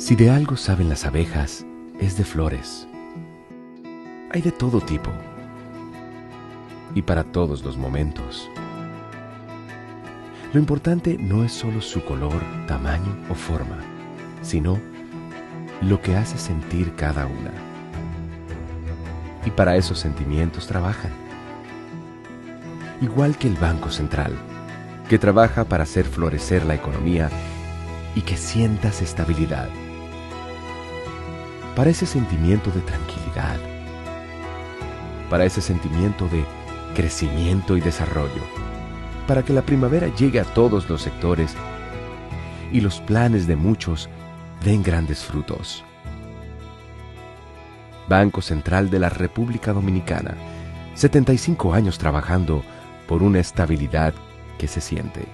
Si de algo saben las abejas, es de flores. Hay de todo tipo y para todos los momentos. Lo importante no es solo su color, tamaño o forma, sino lo que hace sentir cada una. Y para esos sentimientos trabajan. Igual que el Banco Central, que trabaja para hacer florecer la economía y que sientas estabilidad. Para ese sentimiento de tranquilidad, para ese sentimiento de crecimiento y desarrollo, para que la primavera llegue a todos los sectores y los planes de muchos den grandes frutos. Banco Central de la República Dominicana, 75 años trabajando por una estabilidad que se siente.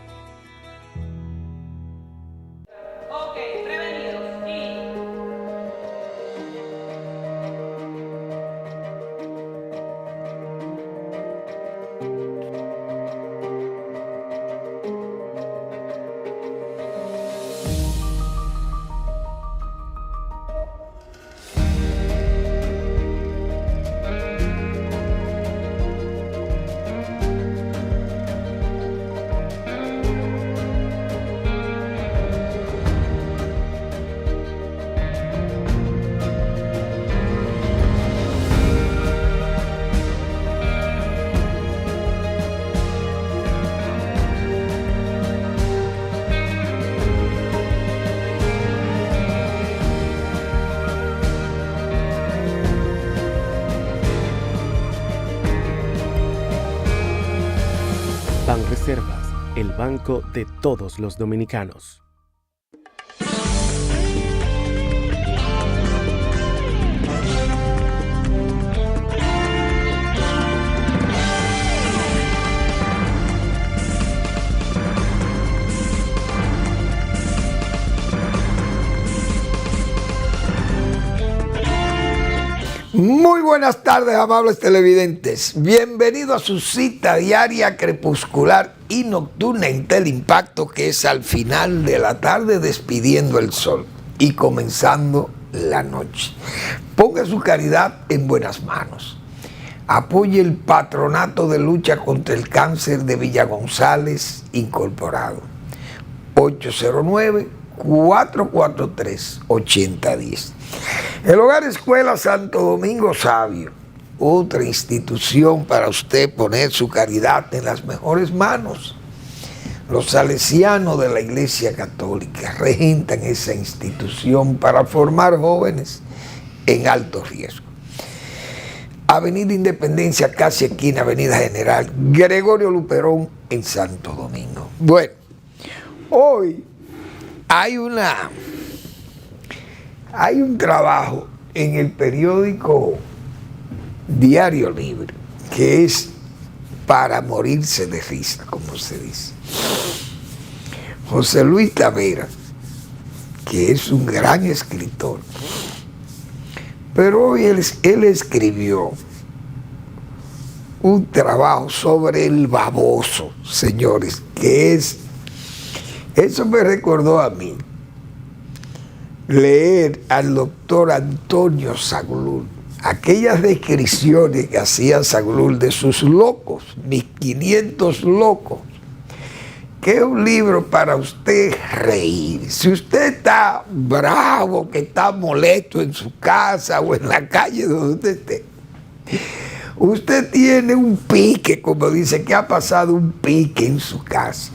Banreservas, el banco de todos los dominicanos. Muy buenas tardes, amables televidentes. Bienvenido a su cita diaria crepuscular y nocturna en Teleimpacto, que es al final de la tarde despidiendo el sol y comenzando la noche. Ponga su caridad en buenas manos. Apoye el Patronato de Lucha contra el Cáncer de Villa González Incorporado. 809-443-8010. El Hogar Escuela Santo Domingo Sabio, otra institución para usted poner su caridad en las mejores manos. Los salesianos de la Iglesia Católica regentan esa institución para formar jóvenes en alto riesgo. Avenida Independencia, casi esquina Avenida General Gregorio Luperón en Santo Domingo. Bueno, hoy hay un trabajo en el periódico Diario Libre que es para morirse de risa, como se dice. José Luis Tavera, que es un gran escritor, pero hoy él escribió un trabajo sobre el baboso, señores, eso me recordó a mí leer al doctor Antonio Zaglul, aquellas descripciones que hacía Zaglul de sus locos, mis 500 locos, que es un libro para usted reír. Si usted está bravo, que está molesto en su casa o en la calle donde usted esté, usted tiene un pique, como dice, que ha pasado un pique en su casa,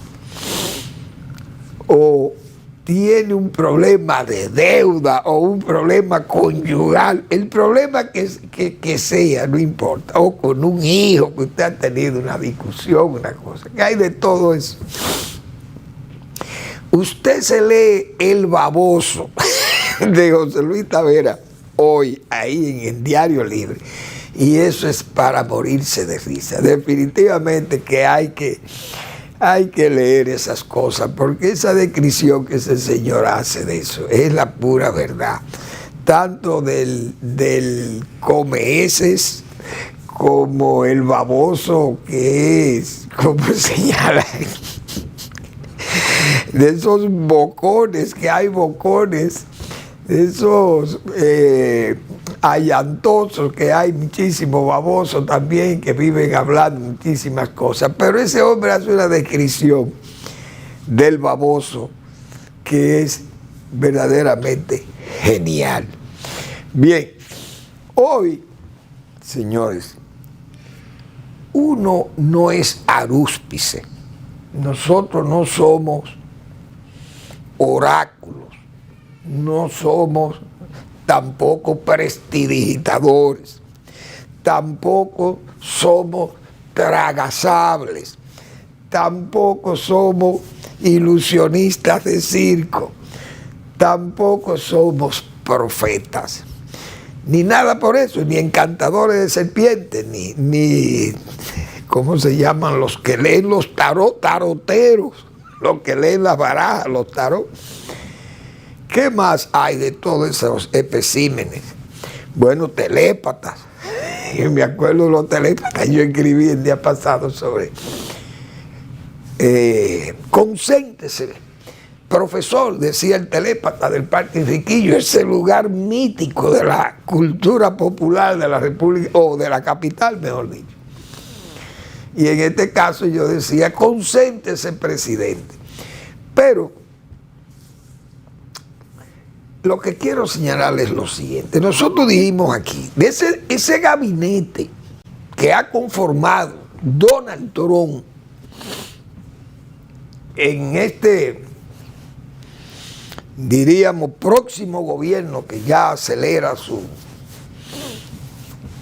o tiene un problema de deuda o un problema conyugal, el problema que sea, no importa, o con un hijo que usted ha tenido una discusión, una cosa, que hay de todo eso. Usted se lee El Baboso de José Luis Tavera hoy, ahí en el Diario Libre, y eso es para morirse de risa. Definitivamente que hay que leer esas cosas, porque esa descripción que ese señor hace de eso es la pura verdad, tanto del comeheces como el baboso, que es, como señala, de esos bocones, que hay bocones esos allantosos que hay, muchísimos babosos también que viven hablando muchísimas cosas, pero ese hombre hace una descripción del baboso que es verdaderamente genial. Bien, hoy, señores, uno no es arúspice, nosotros no somos oráculos, no somos tampoco prestidigitadores, tampoco somos tragasables, tampoco somos ilusionistas de circo, tampoco somos profetas, ni nada por eso, ni encantadores de serpientes, ni ¿cómo se llaman los que leen los taroteros, los que leen las barajas, los tarot? ¿Qué más hay de todos esos especímenes? Bueno, telépatas. Yo me acuerdo de los telépatas, yo escribí el día pasado sobre concéntrese, profesor, decía el telépata del Parque Enriquillo, ese lugar mítico de la cultura popular de la República, o de la capital, mejor dicho. Y en este caso yo decía, concéntrese, presidente. Pero lo que quiero señalarles es lo siguiente. Nosotros dijimos aquí, de ese gabinete que ha conformado Donald Trump en este, diríamos, próximo gobierno que ya acelera su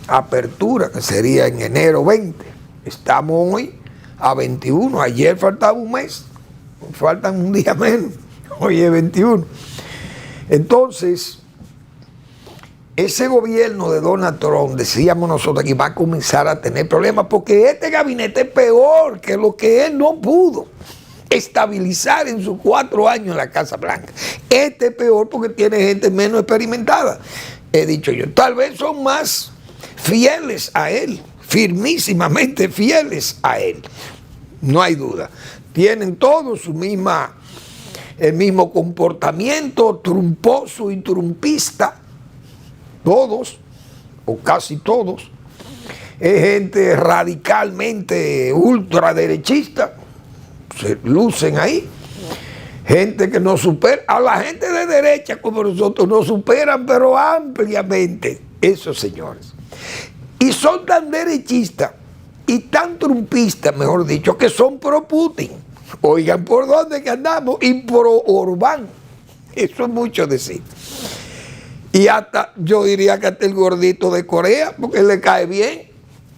apertura, que sería en enero 20. Estamos hoy a 21, ayer faltaba un mes, faltan un día menos, hoy es 21. Entonces, ese gobierno de Donald Trump, decíamos nosotros que va a comenzar a tener problemas, porque este gabinete es peor que lo que él no pudo estabilizar en sus 4 años en la Casa Blanca. Este es peor porque tiene gente menos experimentada. He dicho yo, tal vez son más fieles a él, firmísimamente fieles a él. No hay duda. Tienen todos el mismo comportamiento trumposo y trumpista. Todos, o casi todos. Es gente radicalmente ultraderechista. Se lucen ahí. Gente que nos supera, a la gente de derecha como nosotros nos superan, pero ampliamente, esos señores. Y son tan derechistas y tan trumpistas, mejor dicho, que son pro Putin. Oigan por dónde que andamos, y pro Orbán. Eso es mucho decir. Y hasta, yo diría que hasta el gordito de Corea, porque le cae bien.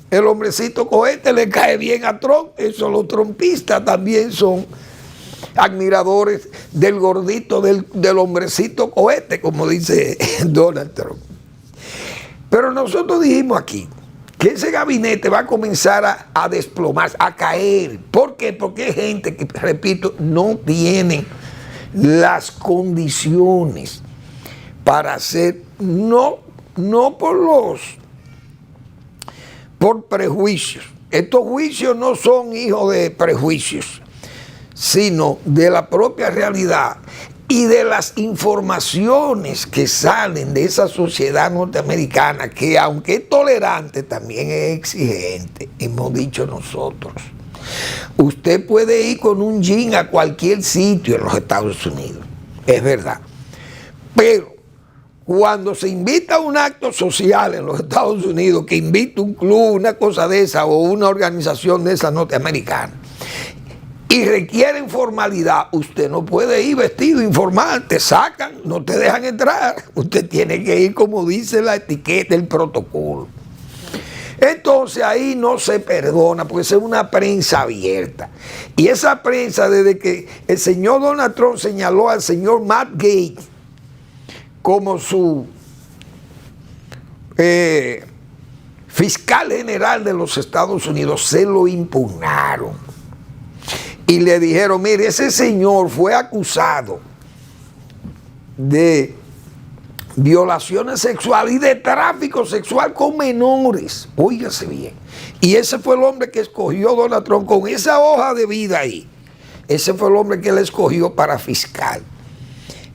El hombrecito cohete le cae bien a Trump. Eso, los trumpistas también son admiradores del gordito, del hombrecito cohete, como dice Donald Trump. Pero nosotros dijimos aquí que ese gabinete va a comenzar a desplomarse, a caer. ¿Por qué? Porque hay gente que, repito, no tiene las condiciones para hacer, no por prejuicios. Estos juicios no son hijos de prejuicios, sino de la propia realidad y de las informaciones que salen de esa sociedad norteamericana, que aunque es tolerante, también es exigente, hemos dicho nosotros. Usted puede ir con un jean a cualquier sitio en los Estados Unidos, es verdad, pero cuando se invita a un acto social en los Estados Unidos, que invita un club, una cosa de esa, o una organización de esa norteamericana, y requieren formalidad, usted no puede ir vestido informal, te sacan, no te dejan entrar. Usted tiene que ir como dice la etiqueta, el protocolo. Entonces ahí no se perdona, porque es una prensa abierta. Y esa prensa, desde que el señor Donald Trump señaló al señor Matt Gaetz como su fiscal general de los Estados Unidos, se lo impugnaron. Y le dijeron, mire, ese señor fue acusado de violaciones sexuales y de tráfico sexual con menores. Óigase bien. Y ese fue el hombre que escogió Donald Trump con esa hoja de vida ahí. Ese fue el hombre que él escogió para fiscal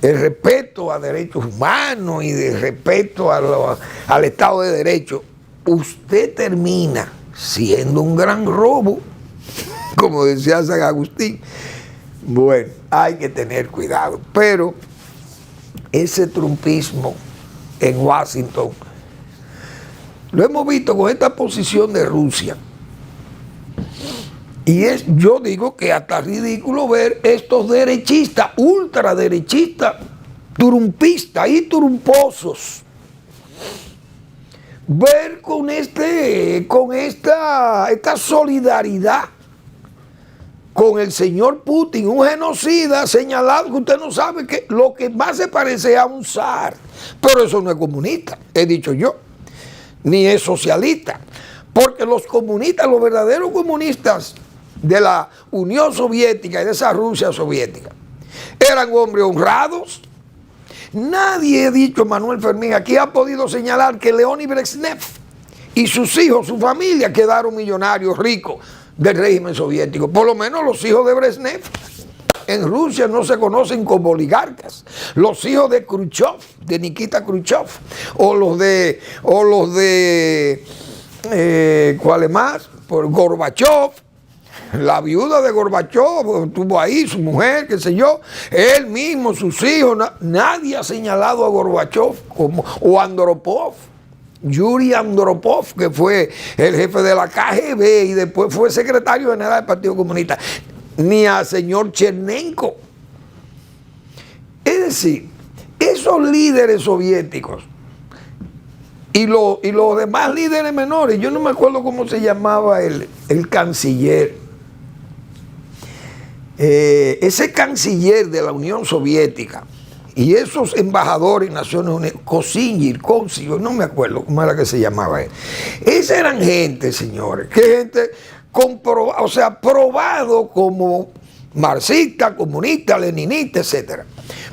el respeto a derechos humanos y el respeto al Estado de Derecho, usted termina siendo un gran robo, como decía San Agustín. Bueno, hay que tener cuidado, pero ese trumpismo en Washington lo hemos visto con esta posición de Rusia. Y yo digo que hasta ridículo ver estos derechistas, ultraderechistas, trumpistas y trumposos, ver con esta solidaridad con el señor Putin, un genocida señalado que usted no sabe que lo que más se parece a un zar, pero eso no es comunista, he dicho yo, ni es socialista, porque los comunistas, los verdaderos comunistas de la Unión Soviética y de esa Rusia soviética, eran hombres honrados. Nadie, he dicho, Manuel Fermín, aquí ha podido señalar que Leonid Brezhnev y sus hijos, su familia, quedaron millonarios, ricos del régimen soviético. Por lo menos los hijos de Brezhnev en Rusia no se conocen como oligarcas. Los hijos de Khrushchev, de Nikita Khrushchev, o los de ¿cuáles más? Por Gorbachev. La viuda de Gorbachev estuvo ahí, su mujer, qué sé yo, él mismo, sus hijos. Nadie ha señalado a Gorbachev o Andropov. Yuri Andropov, que fue el jefe de la KGB y después fue secretario general del Partido Comunista, ni al señor Chernenko. Es decir, esos líderes soviéticos y los demás líderes menores, yo no me acuerdo cómo se llamaba el canciller, ese canciller de la Unión Soviética, y esos embajadores en Naciones Unidas, Kozyngin, no me acuerdo cómo era que se llamaba él. Esas eran gente, señores, que gente probado como marxista, comunista, leninista, etc.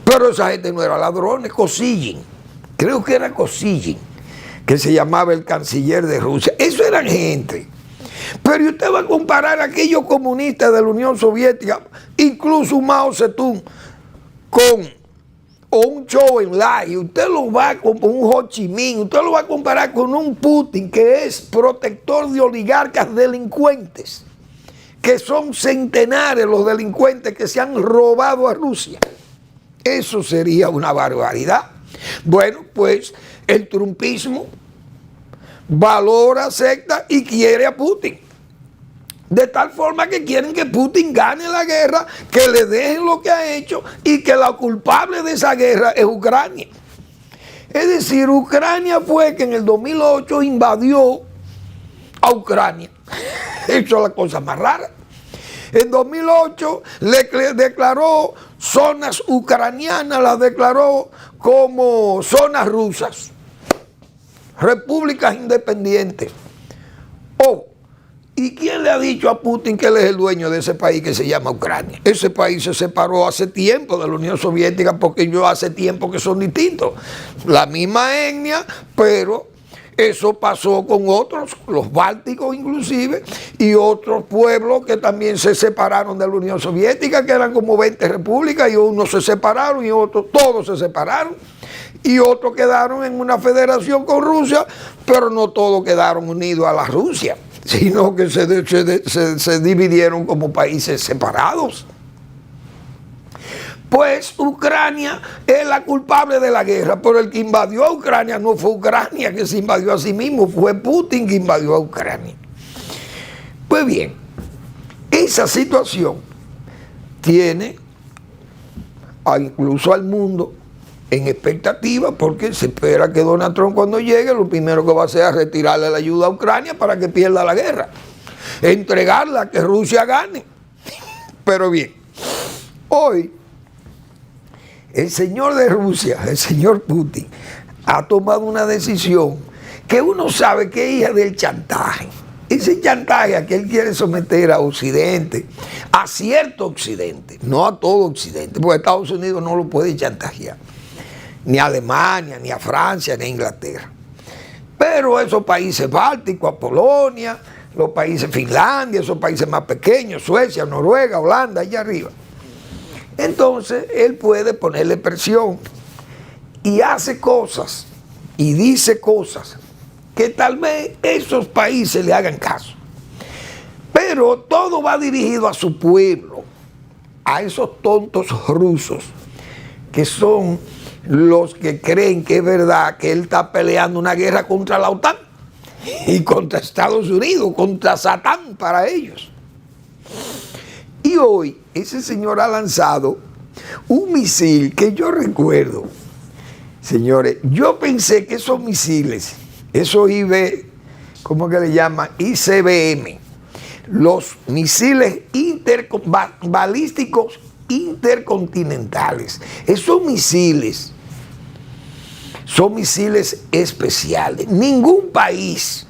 Pero esa gente no era ladrones. Kozyngin, creo que era Kozyngin, que se llamaba el canciller de Rusia. Eso eran gente. Pero usted va a comparar a aquellos comunistas de la Unión Soviética, incluso Mao Zedong, o un Zhou Enlai, usted lo va con un Ho Chi Minh, usted lo va a comparar con un Putin que es protector de oligarcas delincuentes, que son centenares los delincuentes que se han robado a Rusia. Eso sería una barbaridad. Bueno, pues el trumpismo valora, acepta y quiere a Putin. De tal forma que quieren que Putin gane la guerra, que le dejen lo que ha hecho y que la culpable de esa guerra es Ucrania. Es decir, Ucrania fue que en el 2008 invadió a Ucrania. Eso es la cosa más rara. En 2008 le declaró zonas ucranianas, las declaró como zonas rusas, repúblicas independientes. Ojo. ¿Y quién le ha dicho a Putin que él es el dueño de ese país que se llama Ucrania? Ese país se separó hace tiempo de la Unión Soviética porque ellos hace tiempo que son distintos. La misma etnia, pero eso pasó con otros, los bálticos inclusive, y otros pueblos que también se separaron de la Unión Soviética, que eran como 20 repúblicas, y unos se separaron y otros, todos se separaron. Y otros quedaron en una federación con Rusia, pero no todos quedaron unidos a la Rusia, sino que se dividieron como países separados. Pues Ucrania es la culpable de la guerra, pero el que invadió a Ucrania no fue Ucrania que se invadió a sí mismo, fue Putin que invadió a Ucrania. Pues bien, esa situación tiene incluso al mundo en expectativa, porque se espera que Donald Trump, cuando llegue, lo primero que va a hacer es retirarle la ayuda a Ucrania para que pierda la guerra, entregarla, que Rusia gane. Pero bien, hoy el señor de Rusia, el señor Putin, ha tomado una decisión que uno sabe que es hija del chantaje. Ese chantaje a que él quiere someter a Occidente, a cierto Occidente, no a todo Occidente, porque Estados Unidos no lo puede chantajear, ni a Alemania, ni a Francia, ni a Inglaterra. Pero esos países bálticos, a Polonia, los países Finlandia, esos países más pequeños, Suecia, Noruega, Holanda, allá arriba, Entonces él puede ponerle presión y hace cosas y dice cosas que tal vez esos países le hagan caso. Pero todo va dirigido a su pueblo, a esos tontos rusos que son los que creen que es verdad que él está peleando una guerra contra la OTAN y contra Estados Unidos, contra Satán para ellos. Y hoy ese señor ha lanzado un misil que yo recuerdo, señores, yo pensé que esos misiles, esos ¿cómo que le llaman? ICBM, los misiles balísticos intercontinentales, esos misiles son misiles especiales. Ningún país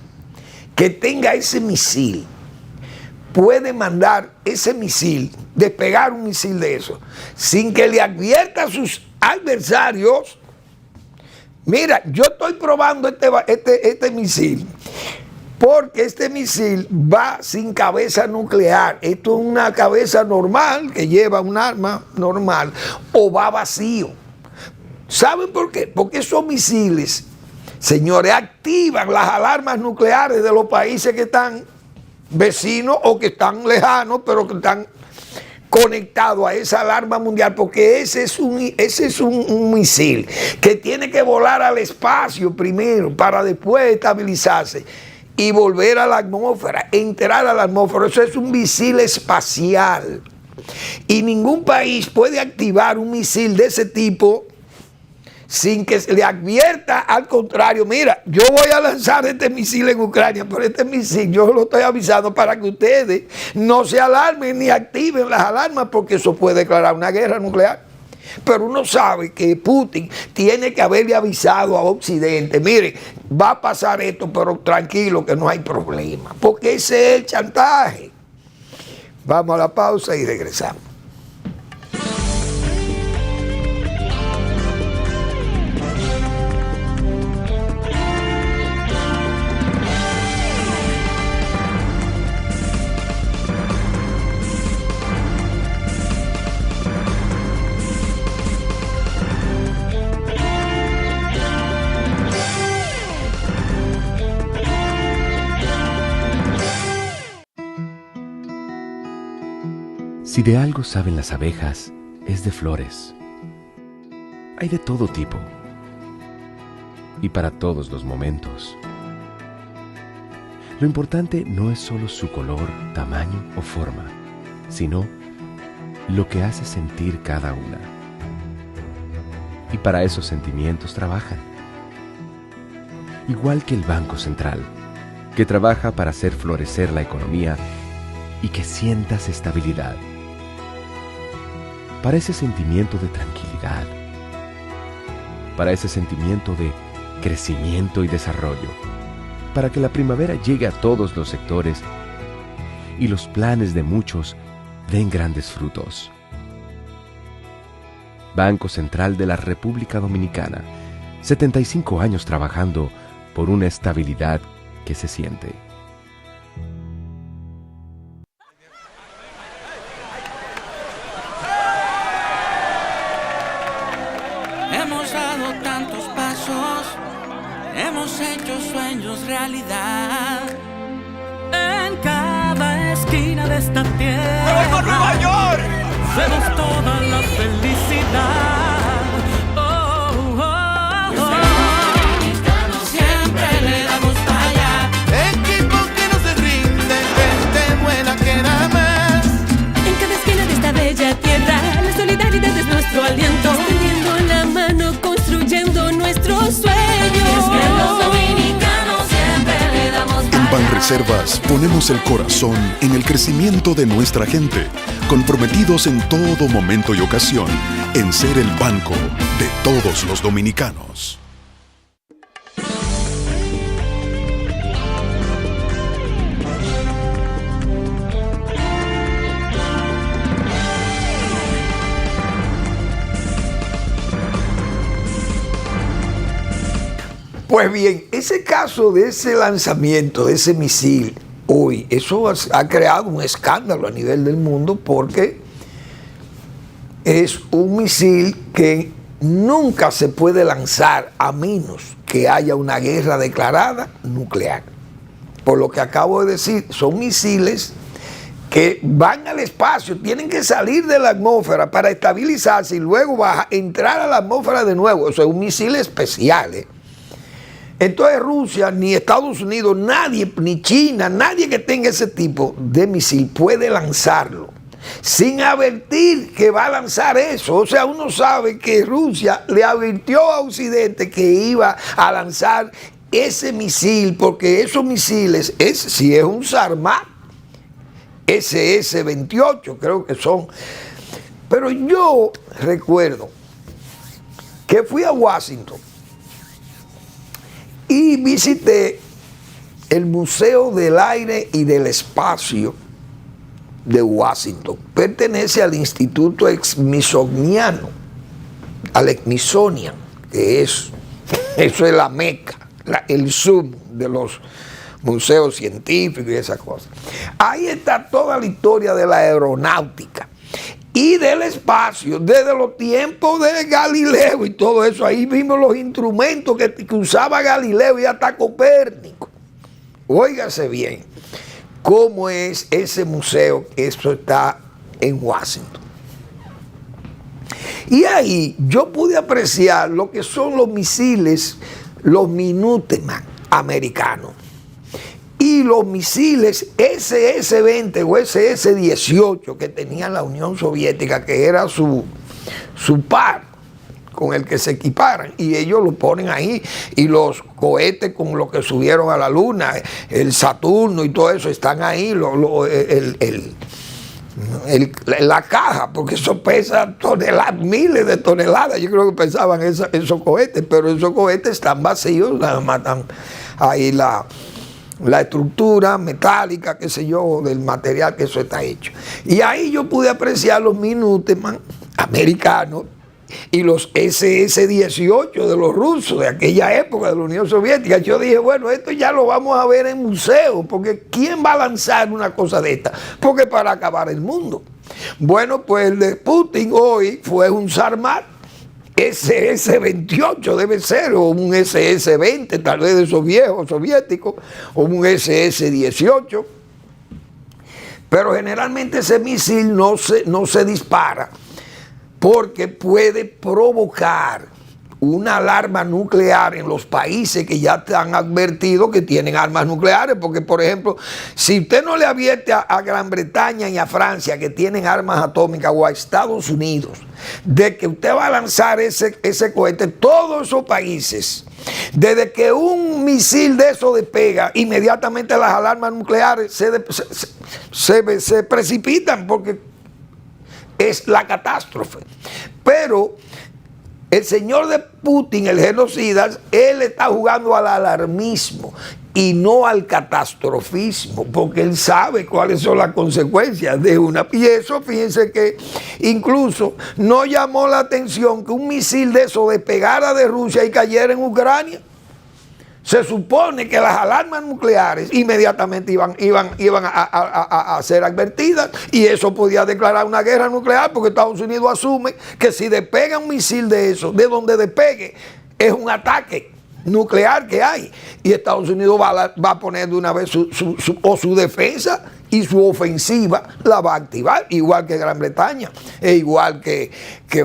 que tenga ese misil puede mandar ese misil, despegar un misil de eso, sin que le advierta a sus adversarios: mira, yo estoy probando este misil, porque este misil va sin cabeza nuclear. Esto es una cabeza normal que lleva un arma normal, o va vacío. ¿Saben por qué? Porque esos misiles, señores, activan las alarmas nucleares de los países que están vecinos o que están lejanos, pero que están conectados a esa alarma mundial, porque ese es un misil que tiene que volar al espacio primero para después estabilizarse y volver a la atmósfera, entrar a la atmósfera. Eso es un misil espacial. Y ningún país puede activar un misil de ese tipo sin que le advierta al contrario: mira, yo voy a lanzar este misil en Ucrania, pero este misil yo lo estoy avisando para que ustedes no se alarmen ni activen las alarmas, porque eso puede declarar una guerra nuclear. Pero uno sabe que Putin tiene que haberle avisado a Occidente: mire, va a pasar esto, pero tranquilo que no hay problema, porque ese es el chantaje. Vamos a la pausa y regresamos. Si de algo saben las abejas, es de flores. Hay de todo tipo y para todos los momentos. Lo importante no es solo su color, tamaño o forma, sino lo que hace sentir cada una. Y para esos sentimientos trabajan. Igual que el Banco Central, que trabaja para hacer florecer la economía y que sientas estabilidad. Para ese sentimiento de tranquilidad, para ese sentimiento de crecimiento y desarrollo, para que la primavera llegue a todos los sectores y los planes de muchos den grandes frutos. Banco Central de la República Dominicana, 75 años trabajando por una estabilidad que se siente. Hemos dado tantos pasos, hemos hecho sueños realidad. En cada esquina de esta tierra, ¡Nueva Nueva York! vemos toda la felicidad. Oh, oh, oh. Los siempre le damos para allá. Equipo que no se rinde, gente buena que da más. En cada esquina de esta bella tierra, la solidaridad es nuestro aliento. Tendiendo la mano, construyendo nuestros sueños. Es que los dominicanos siempre le damos para En Banreservas ponemos el corazón en el crecimiento de nuestra gente, comprometidos en todo momento y ocasión en ser el banco de todos los dominicanos. Pues bien, ese caso de ese lanzamiento, de ese misil, hoy, eso ha creado un escándalo a nivel del mundo, porque es un misil que nunca se puede lanzar a menos que haya una guerra declarada nuclear. Por lo que acabo de decir, son misiles que van al espacio, tienen que salir de la atmósfera para estabilizarse y luego entrar a la atmósfera de nuevo. Eso es un misil especial, ¿eh? Entonces Rusia, ni Estados Unidos, nadie, ni China, nadie que tenga ese tipo de misil puede lanzarlo sin advertir que va a lanzar eso. O sea, uno sabe que Rusia le advirtió a Occidente que iba a lanzar ese misil, porque esos misiles, si es un Sarmat, SS-28 creo que son. Pero yo recuerdo que fui a Washington y visité el Museo del Aire y del Espacio de Washington. Pertenece al Instituto Smithsoniano, al Smithsonian, que eso es la meca, el sub de los museos científicos y esas cosas. Ahí está toda la historia de la aeronáutica y del espacio, desde los tiempos de Galileo y todo eso. Ahí vimos los instrumentos que usaba Galileo y hasta Copérnico. Óigase bien cómo es ese museo. Eso está en Washington. Y ahí yo pude apreciar lo que son los misiles, los Minuteman americanos. Y los misiles SS-20 o SS-18 que tenía la Unión Soviética, que era su par con el que se equiparan, y ellos lo ponen ahí, y los cohetes con los que subieron a la Luna, el Saturno y todo eso, están ahí, la caja, porque eso pesa toneladas, miles de toneladas. Yo creo que pesaban esos cohetes, pero esos cohetes están vacíos, nada más están ahí la estructura metálica, qué sé yo, del material que eso está hecho. Y ahí yo pude apreciar los Minuteman americanos y los SS-18 de los rusos de aquella época de la Unión Soviética. Yo dije, bueno, esto ya lo vamos a ver en museos, porque ¿quién va a lanzar una cosa de esta? Porque para acabar el mundo. Bueno, pues el de Putin hoy fue un Sarmat SS-28 debe ser, o un SS-20, tal vez de esos viejos soviéticos, o un SS-18. Pero generalmente ese misil no se dispara porque puede provocar una alarma nuclear en los países que ya te han advertido que tienen armas nucleares. Porque, por ejemplo, si usted no le advierte a Gran Bretaña y a Francia que tienen armas atómicas, o a Estados Unidos, de que usted va a lanzar ese cohete, todos esos países, desde que un misil de eso despega, inmediatamente las alarmas nucleares se precipitan, porque es la catástrofe. Pero el señor de Putin, el genocida, él está jugando al alarmismo y no al catastrofismo, porque él sabe cuáles son las consecuencias de una. Y eso, fíjense que incluso no llamó la atención que un misil de eso despegara de Rusia y cayera en Ucrania. Se supone que las alarmas nucleares inmediatamente iban a ser advertidas, y eso podía declarar una guerra nuclear, porque Estados Unidos asume que si despega un misil de eso, de donde despegue, es un ataque nuclear que hay, y Estados Unidos va a poner de una vez su defensa, y su ofensiva la va a activar, igual que Gran Bretaña, e igual que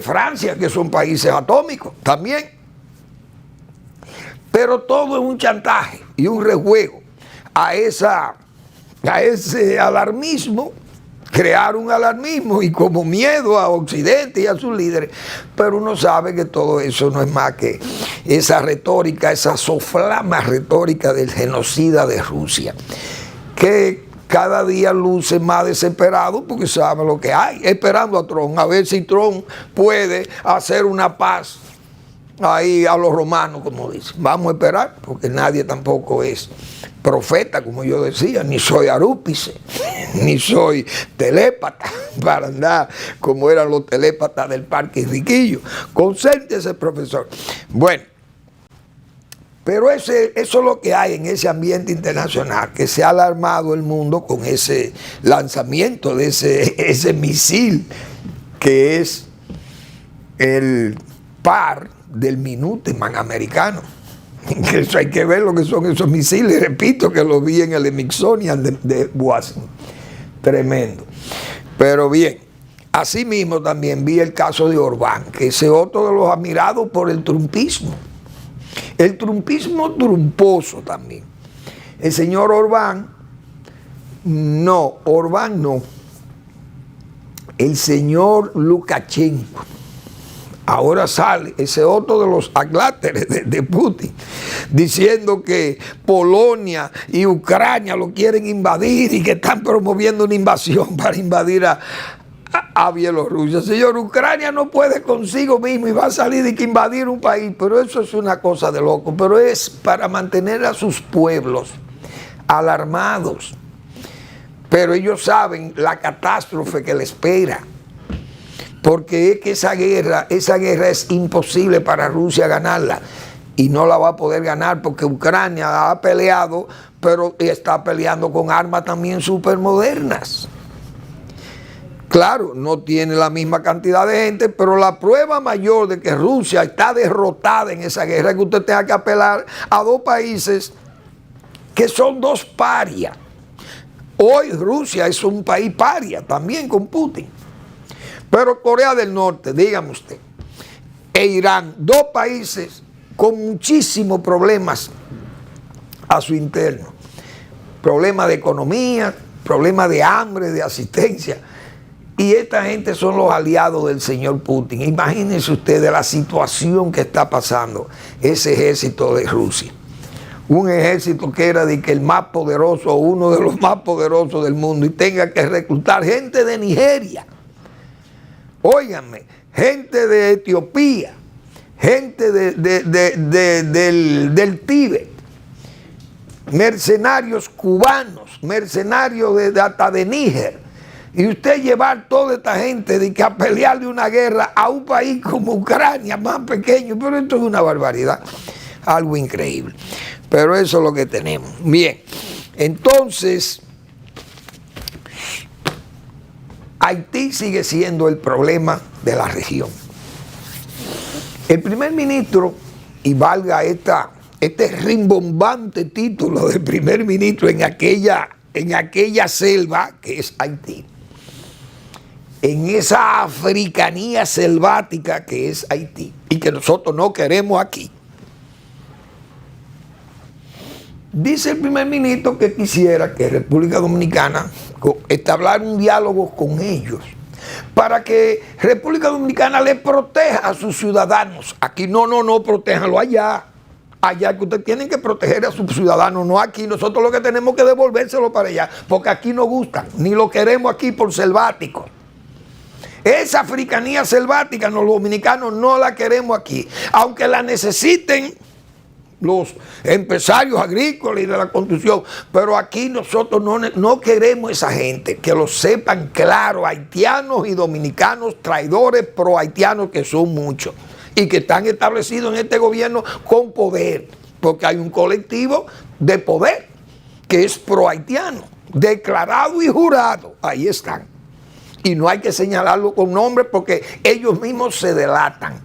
Francia, que son países atómicos también. Pero todo es un chantaje y un rejuego a ese alarmismo, crear un alarmismo y como miedo a Occidente y a sus líderes. Pero uno sabe que todo eso no es más que esa retórica, esa soflama retórica del genocida de Rusia, que cada día luce más desesperado porque sabe lo que hay, esperando a Trump, a ver si Trump puede hacer una paz ahí a los romanos, como dicen. Vamos a esperar, porque nadie tampoco es profeta, como yo decía, ni soy arúpice, ni soy telépata, para andar como eran los telépatas del Parque Riquillo. Concéntrese, profesor. Bueno, pero eso es lo que hay en ese ambiente internacional, que se ha alarmado el mundo con ese lanzamiento de ese misil, que es el par del Minuteman americano. Eso hay que ver lo que son esos misiles. Repito que lo vi en el Smithsonian de Washington. Tremendo. Pero bien, asimismo también vi el caso de Orbán, que es otro de los admirados por el trumpismo. El trumpismo trumposo también. El señor Orbán no. El señor Lukashenko. Ahora sale ese otro de los adláteres de Putin, diciendo que Polonia y Ucrania lo quieren invadir y que están promoviendo una invasión para invadir a Bielorrusia. Señor, Ucrania no puede consigo mismo y va a salir de que invadir un país, pero eso es una cosa de loco, pero es para mantener a sus pueblos alarmados. Pero ellos saben la catástrofe que les espera. Porque es que esa guerra es imposible para Rusia ganarla. Y no la va a poder ganar porque Ucrania ha peleado, pero está peleando con armas también súper modernas. Claro, no tiene la misma cantidad de gente, pero la prueba mayor de que Rusia está derrotada en esa guerra es que usted tenga que apelar a dos países que son dos parias. Hoy Rusia es un país paria también con Putin. Pero Corea del Norte, dígame usted, e Irán, dos países con muchísimos problemas a su interno. Problemas de economía, problemas de hambre, de asistencia. Y esta gente son los aliados del señor Putin. Imagínense ustedes la situación que está pasando ese ejército de Rusia. Un ejército que era de que el más poderoso, uno de los más poderosos del mundo, y tenga que reclutar gente de Nigeria. Óiganme, gente de Etiopía, gente del Tíbet, mercenarios cubanos, mercenarios hasta de Níger. Y usted llevar toda esta gente de que a pelearle una guerra a un país como Ucrania, más pequeño, pero esto es una barbaridad, algo increíble. Pero eso es lo que tenemos. Bien, entonces Haití sigue siendo el problema de la región. El primer ministro, y valga este rimbombante título de primer ministro en aquella selva que es Haití, en esa africanía selvática que es Haití y que nosotros no queremos aquí, dice el primer ministro que quisiera que República Dominicana entablar un diálogo con ellos para que República Dominicana le proteja a sus ciudadanos. Aquí no, protéjanlo allá. Allá que ustedes tienen que proteger a sus ciudadanos, no aquí. Nosotros lo que tenemos que devolvérselo para allá, porque aquí no gustan, ni lo queremos aquí por selváticos. Esa africanía selvática, los dominicanos no la queremos aquí, aunque la necesiten los empresarios agrícolas y de la construcción, pero aquí nosotros no queremos esa gente, que lo sepan claro, haitianos y dominicanos traidores pro haitianos que son muchos y que están establecidos en este gobierno con poder, porque hay un colectivo de poder que es pro haitiano, declarado y jurado, ahí están, y no hay que señalarlo con nombre porque ellos mismos se delatan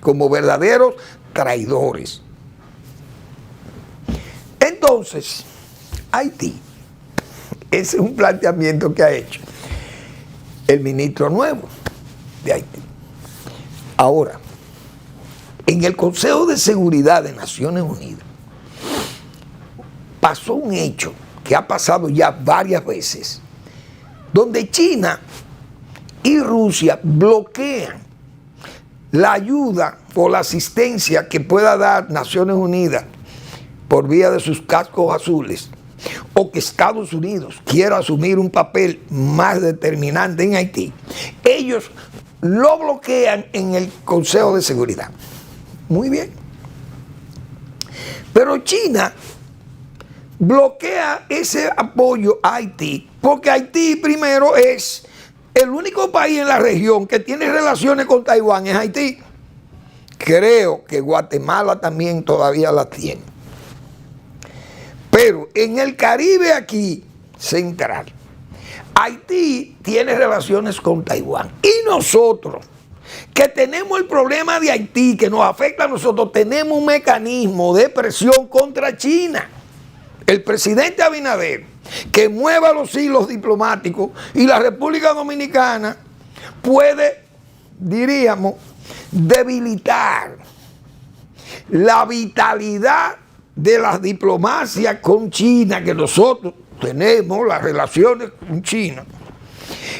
como verdaderos traidores. Entonces, Haití, ese es un planteamiento que ha hecho el ministro nuevo de Haití. Ahora, en el Consejo de Seguridad de Naciones Unidas pasó un hecho que ha pasado ya varias veces, donde China y Rusia bloquean la ayuda o la asistencia que pueda dar Naciones Unidas por vía de sus cascos azules, o que Estados Unidos quiera asumir un papel más determinante en Haití, ellos lo bloquean en el Consejo de Seguridad. Muy bien. Pero China bloquea ese apoyo a Haití, porque Haití primero es el único país en la región que tiene relaciones con Taiwán, es Haití. Creo que Guatemala también todavía la tiene. Pero en el Caribe aquí, central, Haití tiene relaciones con Taiwán. Y nosotros que tenemos el problema de Haití que nos afecta a nosotros, tenemos un mecanismo de presión contra China. El presidente Abinader, que mueva los hilos diplomáticos, y la República Dominicana puede, diríamos, debilitar la vitalidad de las diplomacias con China, que nosotros tenemos las relaciones con China.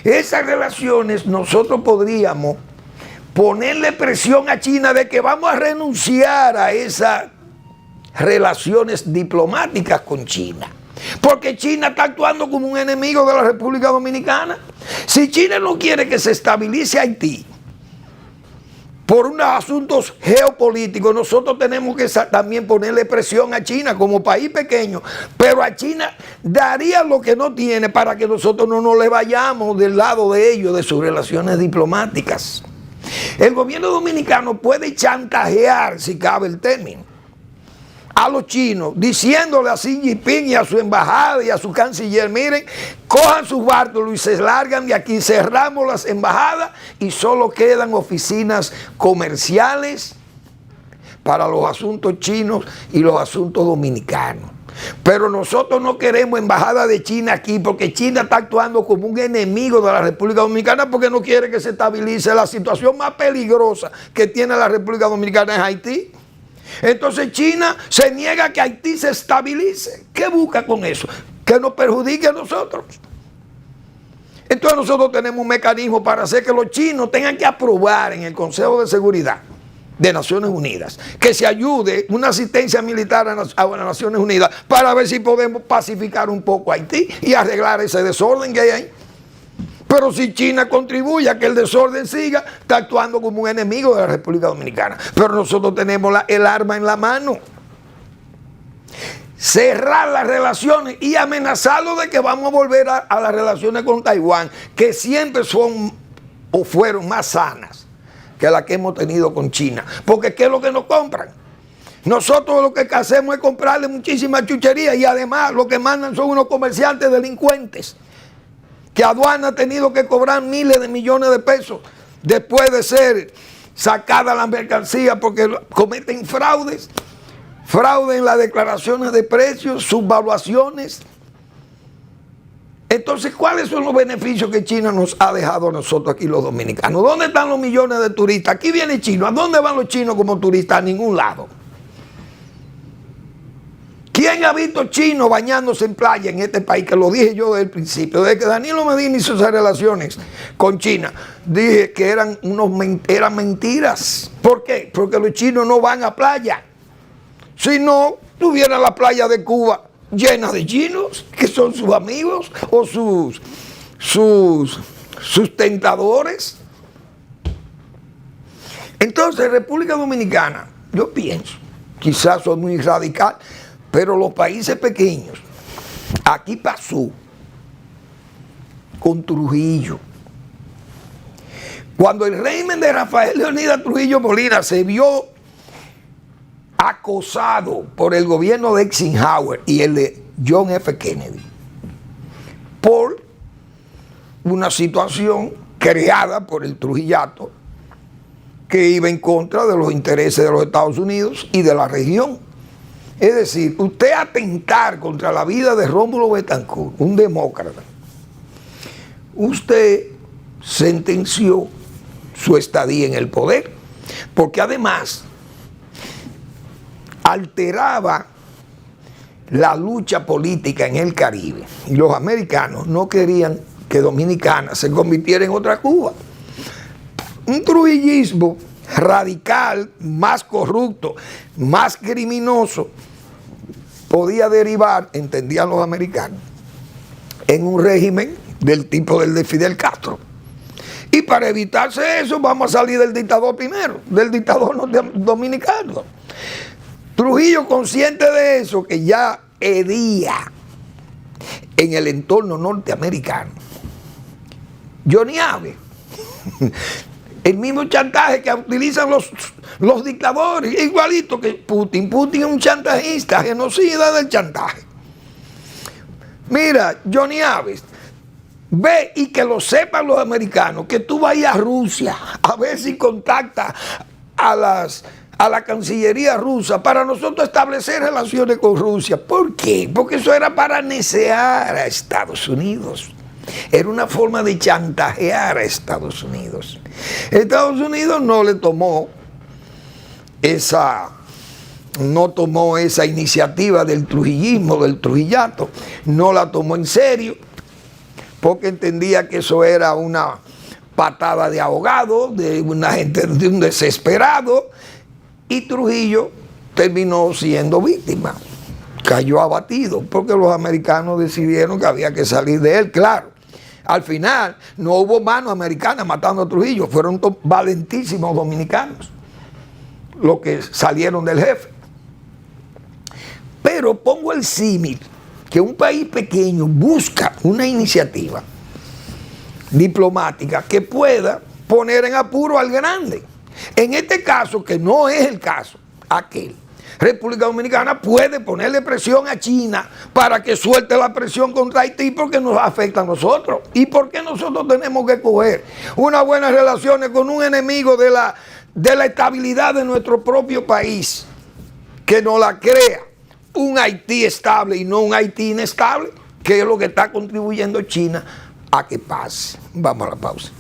Esas relaciones nosotros podríamos ponerle presión a China de que vamos a renunciar a esas relaciones diplomáticas con China, porque China está actuando como un enemigo de la República Dominicana. Si China no quiere que se estabilice Haití por unos asuntos geopolíticos, nosotros tenemos que también ponerle presión a China como país pequeño, pero a China daría lo que no tiene para que nosotros no nos le vayamos del lado de ellos, de sus relaciones diplomáticas. El gobierno dominicano puede chantajear, si cabe el término, a los chinos, diciéndole a Xi Jinping y a su embajada y a su canciller: miren, cojan sus bártulos y se largan de aquí, cerramos las embajadas y solo quedan oficinas comerciales para los asuntos chinos y los asuntos dominicanos. Pero nosotros no queremos embajada de China aquí, porque China está actuando como un enemigo de la República Dominicana, porque no quiere que se estabilice. La situación más peligrosa que tiene la República Dominicana es Haití. Entonces China se niega a que Haití se estabilice. ¿Qué busca con eso? Que nos perjudique a nosotros. Entonces nosotros tenemos un mecanismo para hacer que los chinos tengan que aprobar en el Consejo de Seguridad de Naciones Unidas que se ayude una asistencia militar a las Naciones Unidas para ver si podemos pacificar un poco a Haití y arreglar ese desorden que hay ahí. Pero si China contribuye a que el desorden siga, está actuando como un enemigo de la República Dominicana. Pero nosotros tenemos el arma en la mano. Cerrar las relaciones y amenazarlo de que vamos a volver a las relaciones con Taiwán, que siempre son o fueron más sanas que las que hemos tenido con China. Porque ¿qué es lo que nos compran? Nosotros lo que hacemos es comprarle muchísimas chucherías, y además lo que mandan son unos comerciantes delincuentes, que aduana ha tenido que cobrar miles de millones de pesos después de ser sacada la mercancía, porque cometen fraudes, fraude en las declaraciones de precios, subvaluaciones. Entonces, ¿cuáles son los beneficios que China nos ha dejado a nosotros aquí los dominicanos? ¿Dónde están los millones de turistas? Aquí viene chino. ¿A dónde van los chinos como turistas? A ningún lado. ¿Quién ha visto chinos bañándose en playa en este país? Que lo dije yo desde el principio. Desde que Danilo Medina hizo esas relaciones con China, dije que eran mentiras. ¿Por qué? Porque los chinos no van a playa. Si no, tuviera la playa de Cuba llena de chinos, que son sus amigos o sus tentadores. Entonces, República Dominicana, yo pienso, quizás soy muy radical, pero los países pequeños, aquí pasó con Trujillo. Cuando el régimen de Rafael Leónidas Trujillo Molina se vio acosado por el gobierno de Eisenhower y el de John F. Kennedy por una situación creada por el Trujillato que iba en contra de los intereses de los Estados Unidos y de la región. Es decir, usted atentar contra la vida de Rómulo Betancourt, un demócrata, usted sentenció su estadía en el poder, porque además alteraba la lucha política en el Caribe, y los americanos no querían que Dominicana se convirtiera en otra Cuba. Un trujillismo radical, más corrupto, más criminoso, podía derivar, entendían los americanos, en un régimen del tipo del de Fidel Castro. Y para evitarse eso, vamos a salir del dictador primero, del dictador dominicano. Trujillo, consciente de eso, que ya hería en el entorno norteamericano, Johnny Abe, el mismo chantaje que utilizan los dictadores, igualito que Putin. Putin es un chantajista, genocida del chantaje. Mira, Johnny Abe Ve y que lo sepan los americanos, que tú vas a ir a Rusia a ver si contacta a la Cancillería rusa para nosotros establecer relaciones con Rusia. ¿Por qué? Porque eso era para necear a Estados Unidos. Era una forma de chantajear a Estados Unidos. Estados Unidos no le tomó esa iniciativa del trujillismo, del trujillato, no la tomó en serio, porque entendía que eso era una patada de ahogado, de una gente, de un desesperado, y Trujillo terminó siendo víctima. Cayó abatido, porque los americanos decidieron que había que salir de él, claro. Al final no hubo mano americana matando a Trujillo, fueron valentísimos dominicanos los que salieron del jefe. Pero pongo el símil, que un país pequeño busca una iniciativa diplomática que pueda poner en apuro al grande. En este caso, que no es el caso aquel, República Dominicana puede ponerle presión a China para que suelte la presión contra Haití, porque nos afecta a nosotros. ¿Y por qué nosotros tenemos que coger unas buenas relaciones con un enemigo de la estabilidad de nuestro propio país, que nos la crea un Haití estable y no un Haití inestable, que es lo que está contribuyendo China a que pase? Vamos a la pausa.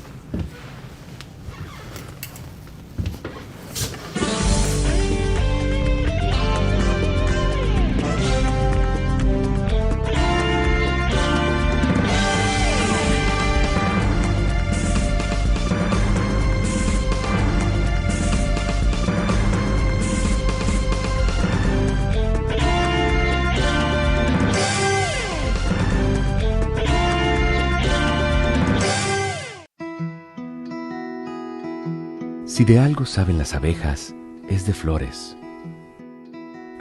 Si de algo saben las abejas, es de flores.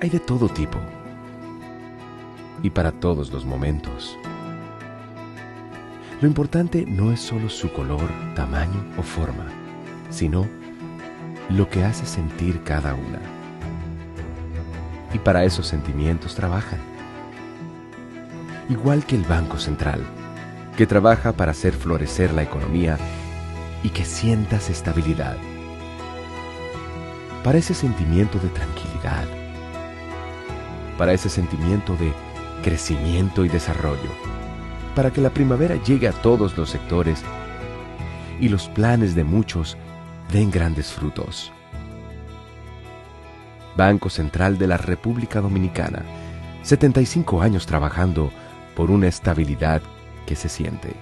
Hay de todo tipo y para todos los momentos. Lo importante no es solo su color, tamaño o forma, sino lo que hace sentir cada una. Y para esos sentimientos trabajan. Igual que el Banco Central, que trabaja para hacer florecer la economía y que sientas estabilidad. Para ese sentimiento de tranquilidad, para ese sentimiento de crecimiento y desarrollo, para que la primavera llegue a todos los sectores y los planes de muchos den grandes frutos. Banco Central de la República Dominicana, 75 años trabajando por una estabilidad que se siente.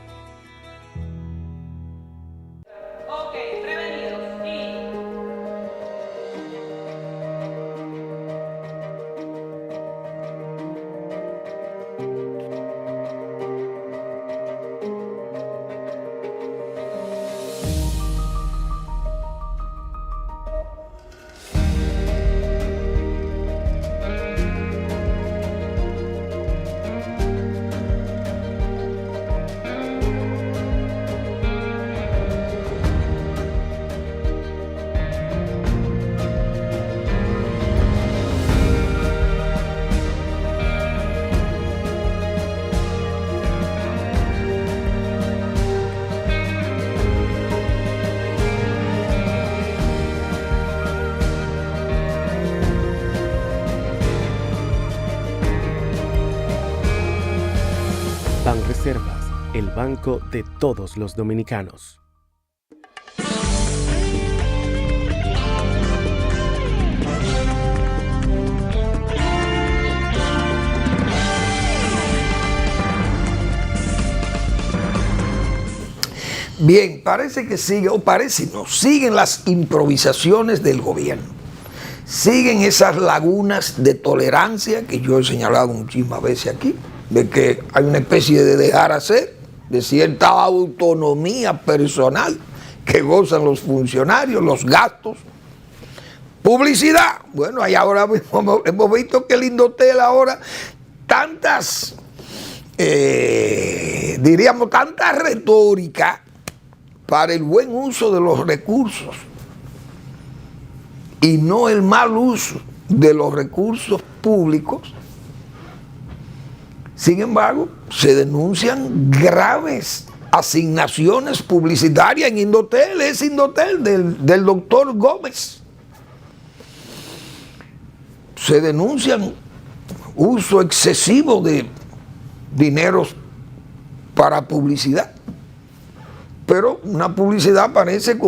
Banreservas, el banco de todos los dominicanos. Bien, parece que sigue, o parece no, siguen las improvisaciones del gobierno. Siguen esas lagunas de tolerancia que yo he señalado muchísimas veces aquí, de que hay una especie de dejar hacer, de cierta autonomía personal que gozan los funcionarios, los gastos. Publicidad, bueno, ahí ahora hemos visto que el Indotel ahora tantas, diríamos, tanta retórica para el buen uso de los recursos y no el mal uso de los recursos públicos. Sin embargo, se denuncian graves asignaciones publicitarias en Indotel, es Indotel del doctor Gómez. Se denuncian uso excesivo de dineros para publicidad, pero una publicidad parece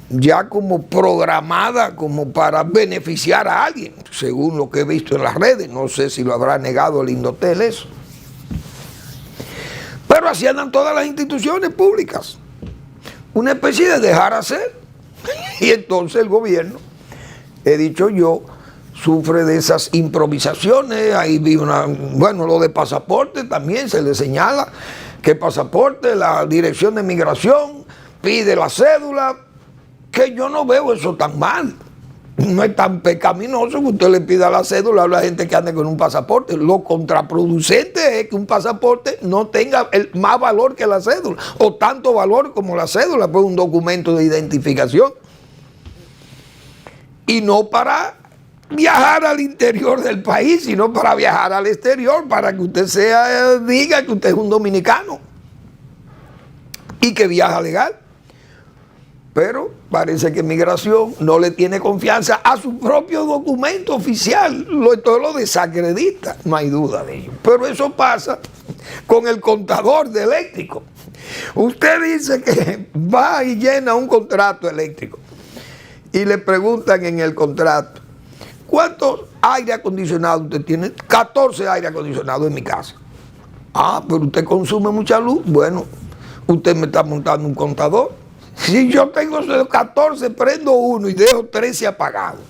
ya como programada como para beneficiar a alguien, según lo que he visto en las redes. No sé si lo habrá negado el Indotel eso. Pero así andan todas las instituciones públicas. Una especie de dejar hacer. Y entonces el gobierno, he dicho yo, sufre de esas improvisaciones. Ahí vi lo de pasaporte también se le señala que pasaporte, la dirección de migración pide la cédula, que yo no veo eso tan mal. No es tan pecaminoso que usted le pida la cédula a la gente que ande con un pasaporte. Lo contraproducente es que un pasaporte no tenga más valor que la cédula, o tanto valor como la cédula, pues un documento de identificación. Y no para viajar al interior del país, sino para viajar al exterior, para que usted diga que usted es un dominicano y que viaja legal. Pero parece que Migración no le tiene confianza a su propio documento oficial. Todo lo desacredita, no hay duda de ello. Pero eso pasa con el contador de eléctrico. Usted dice que va y llena un contrato eléctrico y le preguntan en el contrato: ¿cuántos aire acondicionado usted tiene? 14 aire acondicionados en mi casa. Ah, pero usted consume mucha luz. Bueno, usted me está montando un contador. Si yo tengo 14, prendo uno y dejo 13 apagados,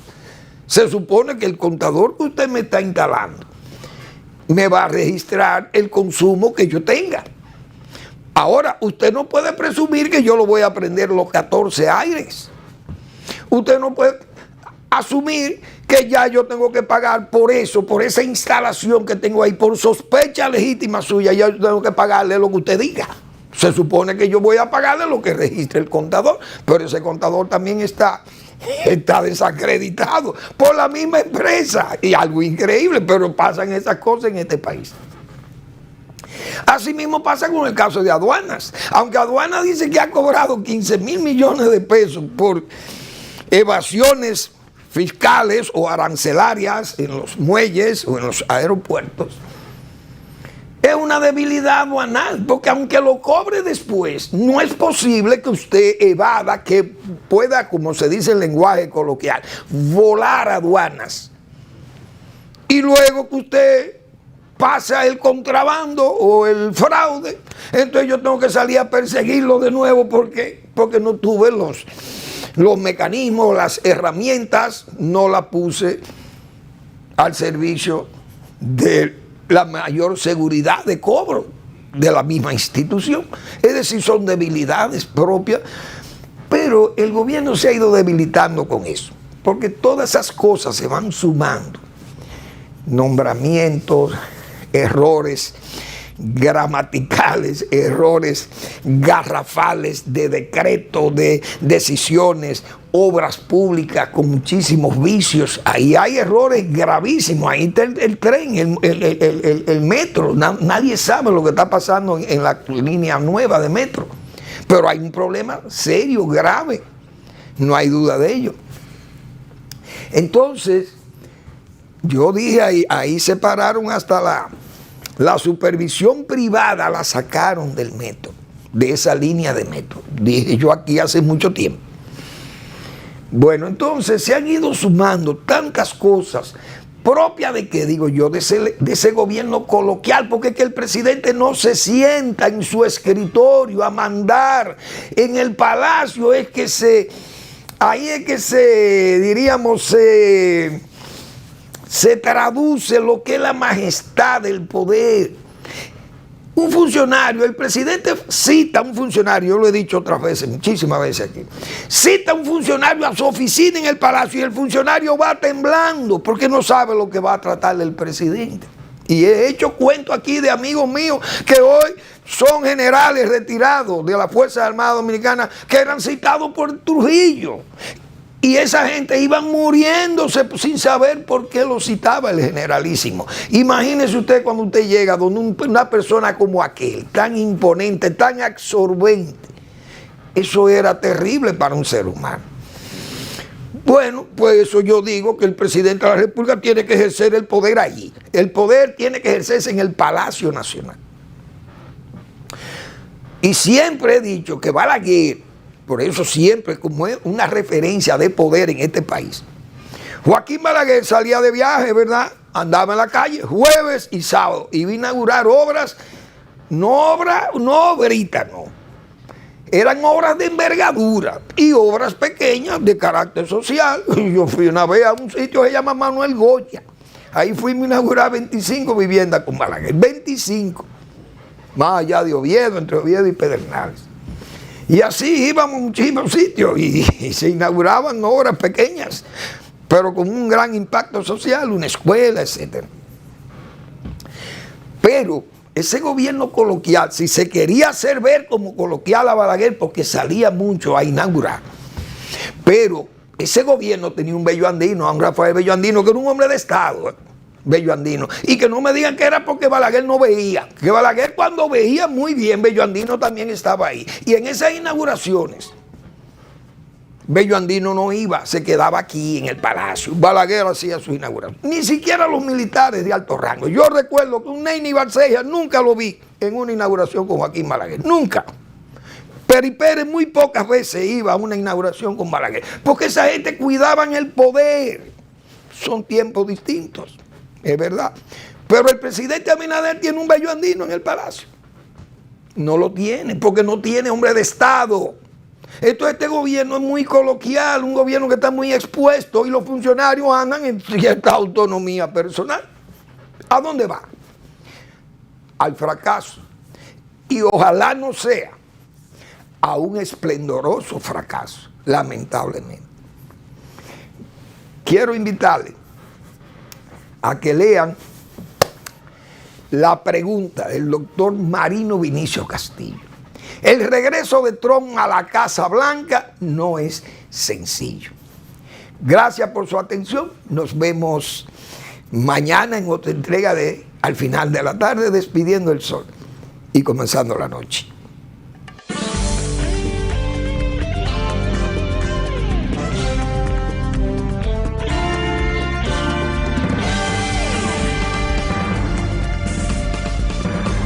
se supone que el contador que usted me está instalando me va a registrar el consumo que yo tenga. Ahora, usted no puede presumir que yo lo voy a prender los 14 aires. Usted no puede asumir que ya yo tengo que pagar por eso, por esa instalación que tengo ahí, por sospecha legítima suya, ya yo tengo que pagarle lo que usted diga. Se supone que yo voy a pagarle lo que registre el contador, pero ese contador también está desacreditado por la misma empresa. Y algo increíble, pero pasan esas cosas en este país. Así mismo pasa con el caso de aduanas. Aunque aduanas dice que ha cobrado 15,000 millones de pesos por evasiones fiscales o arancelarias en los muelles o en los aeropuertos, es una debilidad aduanal, porque aunque lo cobre después, no es posible que usted evada, que pueda, como se dice en lenguaje coloquial, volar aduanas. Y luego que usted pasa el contrabando o el fraude, entonces yo tengo que salir a perseguirlo de nuevo. ¿Por qué? Porque no tuve los mecanismos, las herramientas, no las puse al servicio de la mayor seguridad de cobro de la misma institución. Es decir, son debilidades propias, pero el gobierno se ha ido debilitando con eso, porque todas esas cosas se van sumando. Nombramientos, errores gramaticales, errores garrafales de decreto, de decisiones, obras públicas con muchísimos vicios. Ahí hay errores gravísimos. Ahí está el tren, el metro. Nadie sabe lo que está pasando en la línea nueva de metro. Pero hay un problema serio, grave. No hay duda de ello. Entonces, yo dije ahí separaron hasta la supervisión privada, la sacaron del metro, de esa línea de metro. Dije yo aquí hace mucho tiempo. Bueno, entonces se han ido sumando tantas cosas propias de que, digo yo, de ese gobierno coloquial, porque es que el presidente no se sienta en su escritorio a mandar. En el palacio ahí es que se traduce lo que es la majestad del poder. Un funcionario, el presidente cita a un funcionario, yo lo he dicho otras veces, muchísimas veces aquí, cita a un funcionario a su oficina en el palacio y el funcionario va temblando porque no sabe lo que va a tratar el presidente. Y he hecho cuento aquí de amigos míos que hoy son generales retirados de la Fuerza Armada Dominicana que eran citados por Trujillo. Y esa gente iba muriéndose sin saber por qué lo citaba el generalísimo. Imagínese usted cuando usted llega donde una persona como aquel, tan imponente, tan absorbente. Eso era terrible para un ser humano. Bueno, pues eso yo digo que el presidente de la República tiene que ejercer el poder allí. El poder tiene que ejercerse en el Palacio Nacional. Y siempre he dicho que Balaguer, por eso siempre como es una referencia de poder en este país. Joaquín Balaguer salía de viaje, ¿verdad? Andaba en la calle jueves y sábado. Iba a inaugurar obras, no obritas, no. Eran obras de envergadura y obras pequeñas de carácter social. Yo fui una vez a un sitio que se llama Manuel Goya. Ahí fuimos a inaugurar 25 viviendas con Balaguer. 25. Más allá de Oviedo, entre Oviedo y Pedernales. Y así íbamos a muchísimos sitios y se inauguraban obras pequeñas, pero con un gran impacto social, una escuela, etc. Pero ese gobierno coloquial, si se quería hacer ver como coloquial a Balaguer, porque salía mucho a inaugurar, pero ese gobierno tenía un Bello Andino, a un Rafael Bello Andino, que era un hombre de Estado, Bello Andino, y que no me digan que era porque Balaguer no veía, que Balaguer cuando veía muy bien, Bello Andino también estaba ahí. Y en esas inauguraciones, Bello Andino no iba, se quedaba aquí en el palacio. Balaguer hacía su inauguración. Ni siquiera los militares de alto rango. Yo recuerdo que un Neyni Barceja nunca lo vi en una inauguración con Joaquín Balaguer, nunca. Peri Pérez muy pocas veces iba a una inauguración con Balaguer, porque esa gente cuidaban el poder. Son tiempos distintos. Es verdad. Pero el presidente Abinader tiene un Bello Andino en el palacio. No lo tiene, porque no tiene hombre de Estado. Entonces este gobierno es muy coloquial, un gobierno que está muy expuesto y los funcionarios andan en cierta autonomía personal. ¿A dónde va? Al fracaso. Y ojalá no sea a un esplendoroso fracaso, lamentablemente. Quiero invitarle a que lean la pregunta del doctor Marino Vinicio Castillo. El regreso de Trump a la Casa Blanca no es sencillo. Gracias por su atención. Nos vemos mañana en otra entrega de Al Final de la Tarde, despidiendo el sol y comenzando la noche.